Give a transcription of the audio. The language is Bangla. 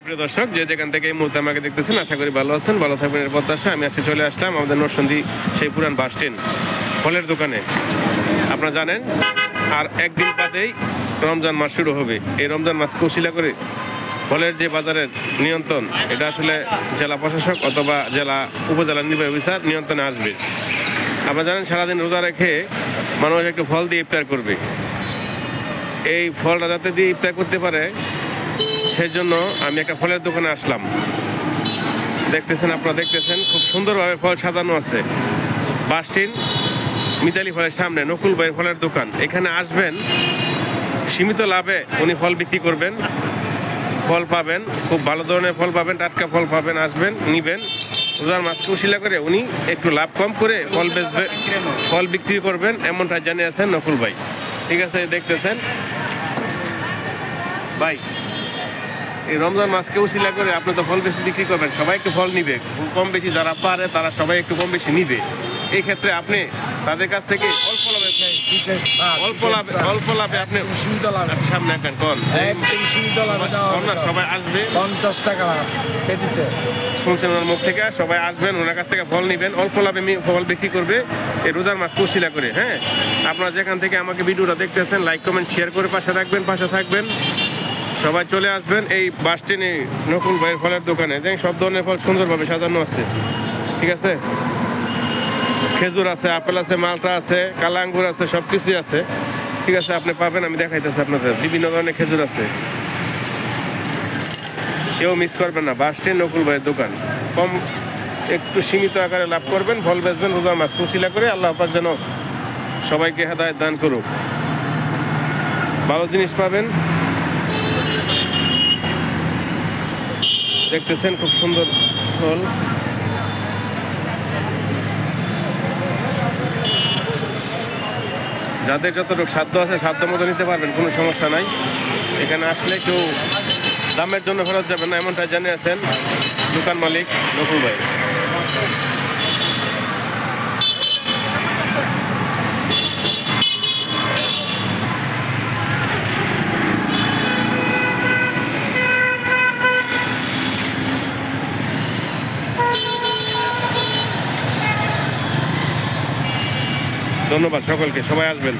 প্রিয় দর্শক, যে যেখান থেকে এই মুহূর্তে আমাকে দেখতেছেন, আশা করি ভালো আছেন, ভালো থাকবেন এর প্রত্যাশা। আমি আজকে চলে আসলাম আমাদের নরসিংদী সেই পুরান বাস স্ট্যান্ড ফলের দোকানে। আপনারা জানেন আর একদিন বাদেই রমজান মাস শুরু হবে। এই রমজান মাসকে উশিলা করে ফলের যে বাজারের নিয়ন্ত্রণ, এটা আসলে জেলা প্রশাসক অথবা জেলা উপজেলা নির্বাহী অফিসার নিয়ন্ত্রণে আসবে। আপনারা জানেন সারাদিন রোজা রেখে মানুষ একটু ফল দিয়ে ইফতার করবে। এই ফলটা যাতে দিয়ে ইফতার করতে পারে সেই জন্য আমি একটা ফলের দোকানে আসলাম। আপনারা দেখতেছেন খুব সুন্দরভাবে ফল সাজানো আছে। বাস স্ট্যান্ড মিতালি ফলের সামনে নকুল ভাইয়ের ফলের দোকান। এখানে আসবেন, সীমিত লাভে উনি ফল বিক্রি করবেন। ফল পাবেন, খুব ভালো ধরনের ফল পাবেন, টাটকা ফল পাবেন। আসবেন, নিবেন। রোজার মাসকে উশিলা করে উনি একটু লাভ কম করে ফল বেচবে, ফল বিক্রি করবেন, এমনটা জানিয়েছেন নকুল ভাই। ঠিক আছে, দেখতেছেন ভাই, এই রমজান মাসকে উশিলা করে আপনি তো ফল বেশি বিক্রি করবেন, সবাই একটু ফল নিবে, কম বেশি যারা পারে তারা সবাই একটু কম বেশি নিবে। এই ক্ষেত্রে আপনি তাদের কাছ থেকে অল্প লাভে আপনি সামনে একদম সবাই আসবে। 50 টাকা কেজিতে শুনছেন ওনার মুখ থেকে, সবাই আসবেন, ওনার কাছ থেকে ফল নিবেন, অল্প লাভে ফল বিক্রি করবে এই রোজার মাস উশিলা করে। হ্যাঁ, আপনারা যেখান থেকে আমাকে ভিডিওটা দেখতেছেন, লাইক কমেন্ট শেয়ার করে পাশে রাখবেন, পাশে থাকবেন। সবাই চলে আসবেন এই বাস স্ট্যান্ডে নকুল ভাইয়ের ফলের দোকানে। দেখেন সব ধরনের ফল সুন্দরভাবে সাজানো আছে। ঠিক আছে, খেজুর আছে, আপেল আছে, মালটা আছে, কালা আঙ্গুর আছে, সব কিছুই আছে। ঠিক আছে, আপনি পাবেন, আমি দেখাইতেছি আপনাদের। বিভিন্ন ধরনের খেজুর আছে, কেউ মিস করবেন না। বাস স্ট্যান্ড নকুল ভাইয়ের দোকান। কম একটু সীমিত আকারে লাভ করবেন, ফল বেচবেন, রোজার মাস উশিলা করে। আল্লাহ পাক যেন সবাইকে হেদায়েত দান করুক, ভালো জিনিস পাবেন। দেখতেছেন খুব সুন্দর ফল। যাদের যতটুকু সাধ্য আছে সাধ্য মতো নিতে পারবেন, কোনো সমস্যা নাই। এখানে আসলে কেউ দামের জন্য ফেরত যাবেন না, এমনটা জানিয়েছেন দোকান মালিক নকুল ভাই। ধন্যবাদ সকলকে, সবাই আসবেন।